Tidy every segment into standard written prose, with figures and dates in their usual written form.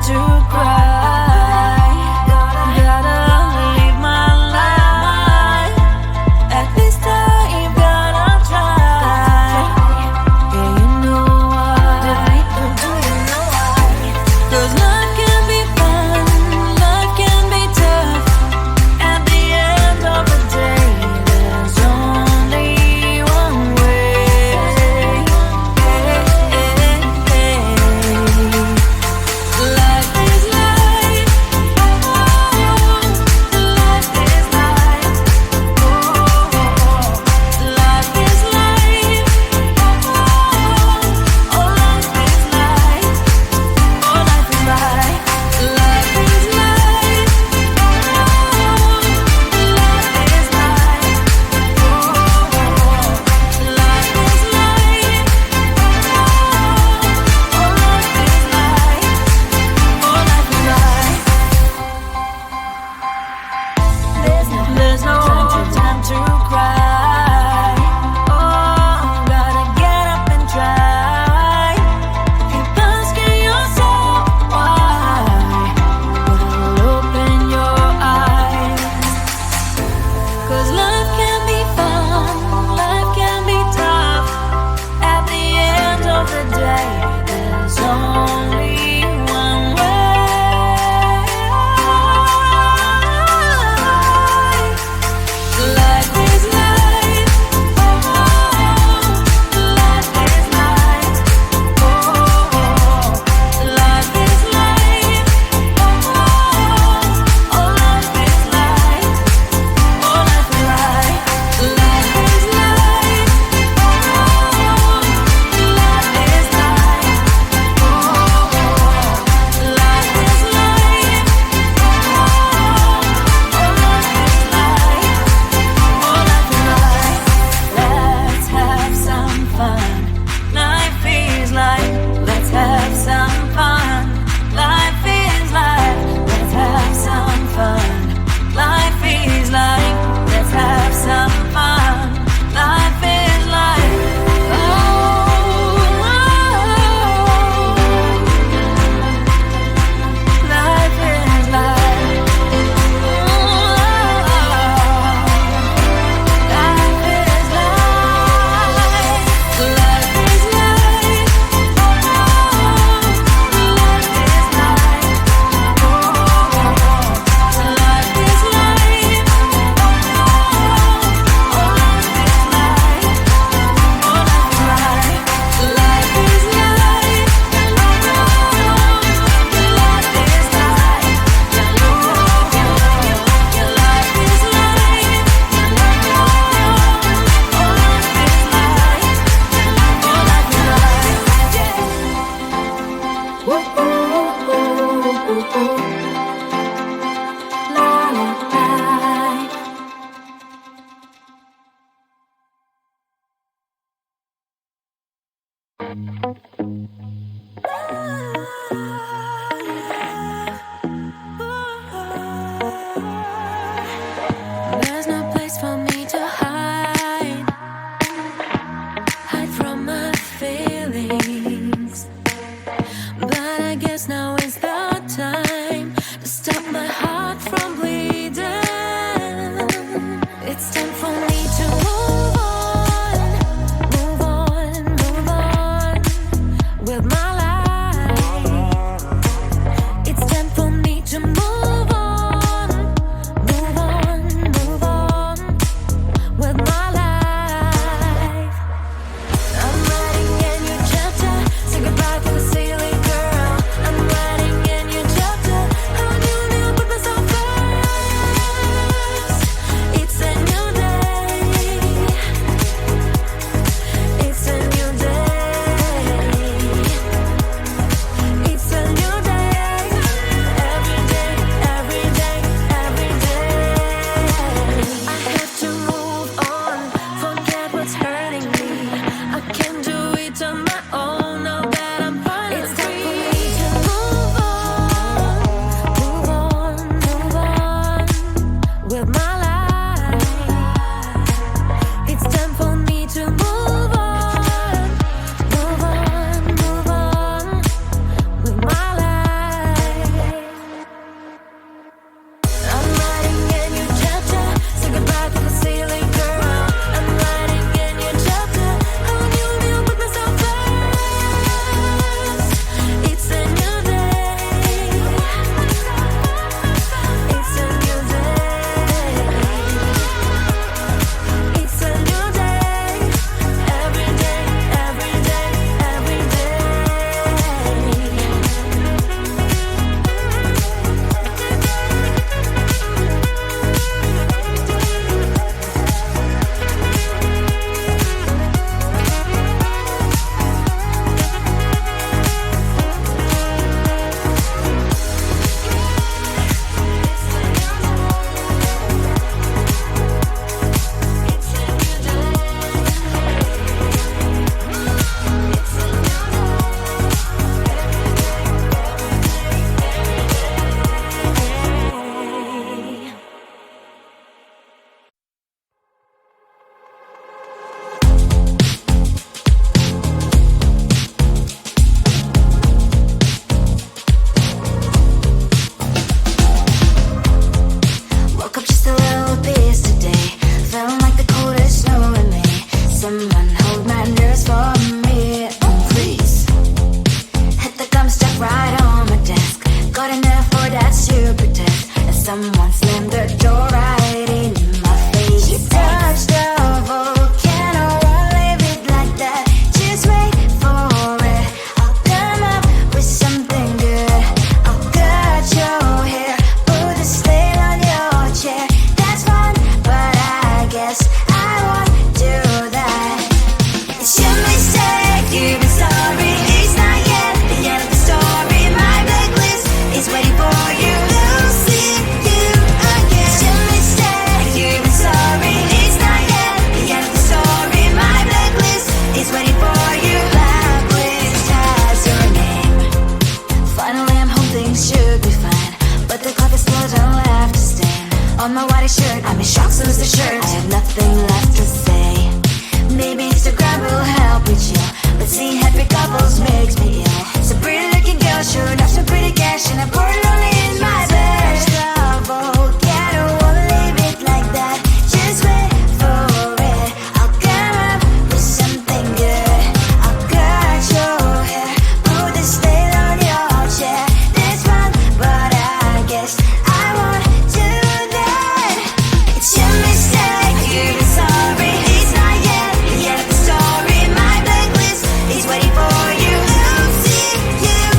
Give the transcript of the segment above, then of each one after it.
to cry. Gotta live my life. At this time, gotta try. Yeah, you know why. Do you know why? 'Cause life can be fun, life can be tough. At the end of the day, there's only one way. Life is life. Life is life. Life is life. Oh, life is life. Oh, life is life. Life is life. Life is life. Life is life. Oh, life is life. Oh, life is life. There's no time to cry. Oh, gotta get up and try. Keep asking yourself why. Well, open your eyes. 'Cause life can be fun, life can be tough. At the end of the day, there's only one way. Life is life. Life is life. Life is life. Oh, life is life. Oh, life is life. Life is life. Life is life. Life is life. Oh, life is life. Oh, life is life. Let's have some fun. Life is life. Let's have some fun. Life is life. Let's have some fun. Life is life. Let's have some fun. Life is life. Oh, life is life. Life is life. Life is life. Life is life. Life is life. Oh, life is life. Oh, life is life. Life is life. Life is life. Your life is life. Oh, life is life. Oh, life is life. Woo, lullaby. There's no place for me to hide from my feelings. But I guess now is the time to stop my heart from bleeding. It's time for me to move on, move on, move on with my life. It's time for me to move on, move on, move on with my life. I'm writing a new chapter, say goodbye to the ceiling me shocked, so lose the shirt. I have nothing left to say. Maybe Instagram will help with you, but seeing happy couples makes me ill. Some pretty looking girl showing off some pretty cash, and I'm bored lonely in my bed. Trouble, yeah, I don't wanna leave it like that. Just wait for it. I'll come up with something good. I'll cut your hair, put the style on your chair. This fun, but I guess I won't do that. It's your mistake, you're sorry. It's not yet the end of the story. My blacklist is waiting for you. I'll see you again.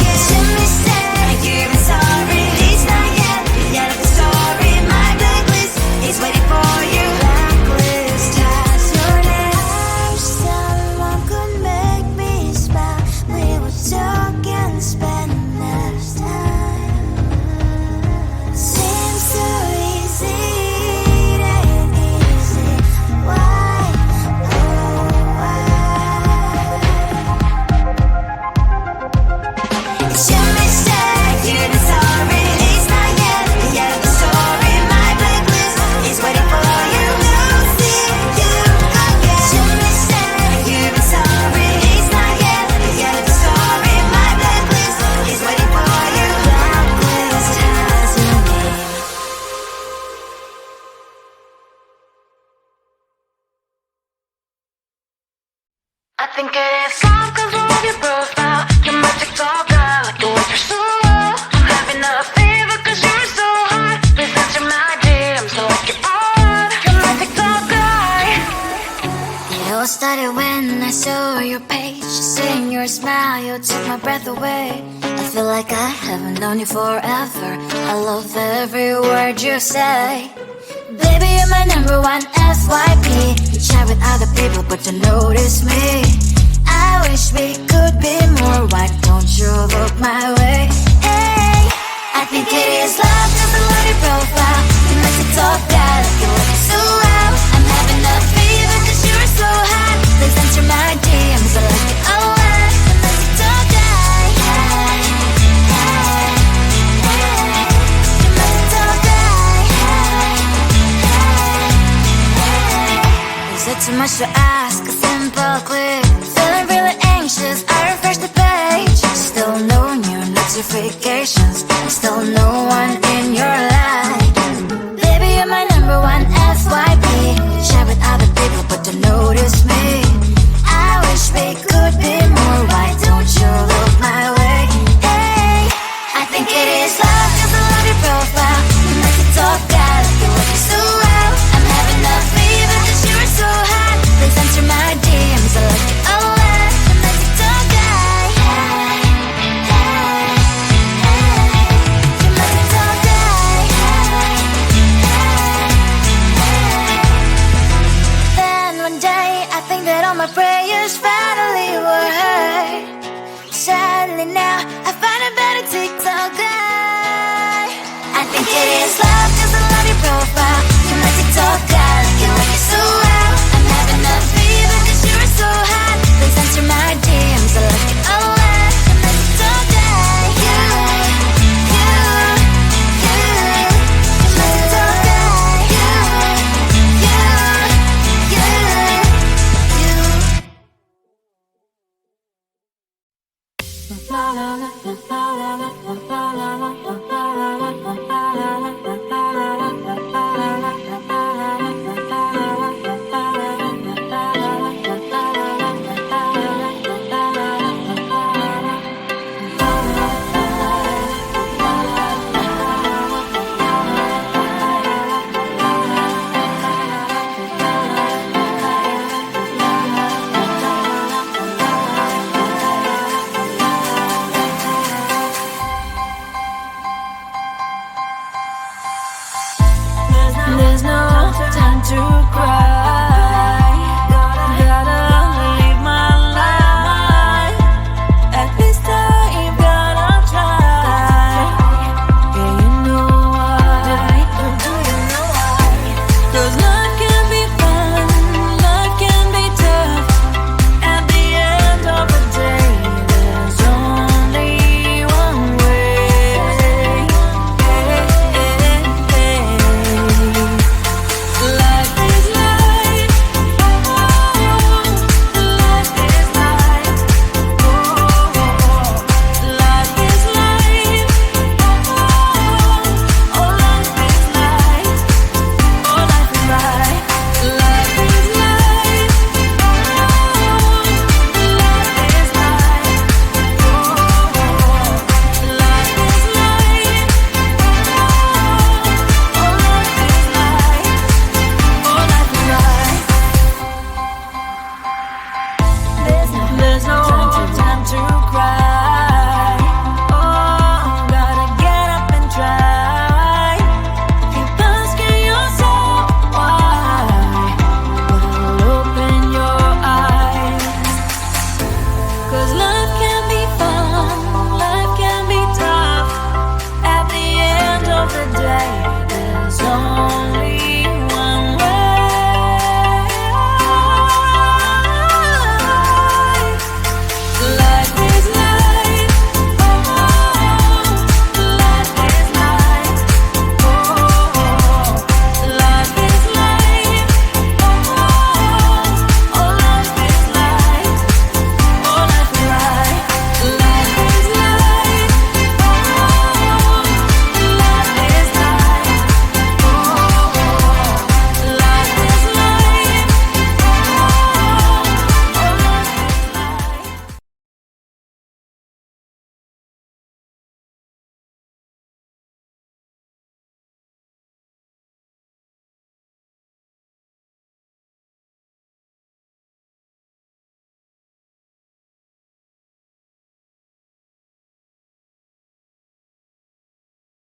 It's your mistake, you're sorry. It's not yet the end of the story. My blacklist is waiting for you. Blacklist has your name. I wish someone could make me smile. We would talk and spend less time. Seems so easy, it ain't easy. Why, oh why? It's your mistake, you're not sorry. It's not yet the end of the story. My blacklist is waiting for you. I'll see you again. It's your mistake, you're not sorry. It's not yet the end of the story. My blacklist is waiting for you. Blacklist has your name. I think it is love 'cause of your profile. You're my TikTok guy, like the way you're so low. I'm having a fever 'cause you're so hot. Please answer my DMs, so like you're on. You're my TikTok guy. It all started when I saw your page. Seeing your smile, you took my breath away. I feel like I haven't known you forever. I love every word you say. Baby, you're my number one FYP. You chat with other people, but you notice me. I wish we could be more. Why don't you look my way? Hey, I think it is love 'cause I love your profile. You make me talk that like you look so well. I'm having a fever 'cause you're so hot. Please answer my DMs, I like it a lot. I'm a TikTok guy. Hey, hey, hey. You're my TikTok guy. Is it too much to ask? A simple click. Feeling really anxious, I refresh the page. Still no new notifications. Still no one in your life. Baby, you're my number one FYP. Share with other people, but don't notice me. I wish we could be more. Why don't you look my way? Hey, I think it is love 'cause I love your profile. You make it talk that like you look so well. I'm having a fever 'cause you're so hot. Please answer my DMs, I like it a lot. I'm a TikTok guy. Hey, hey, hey. You're my TikTok guy. Hey, hey, hey. Then one day I think that all my prayers finally were heard. Sadly now I find a better TikTok guy. I think it is love 'cause I love your profile. You're my TikTok guy, like you look so well. I'm having a fever 'cause you're so hot. Please answer my DMs, I like it a lot. I'm a TikTok guy. You, you, you. You're my TikTok guy. You, you, you, you. La la la la la.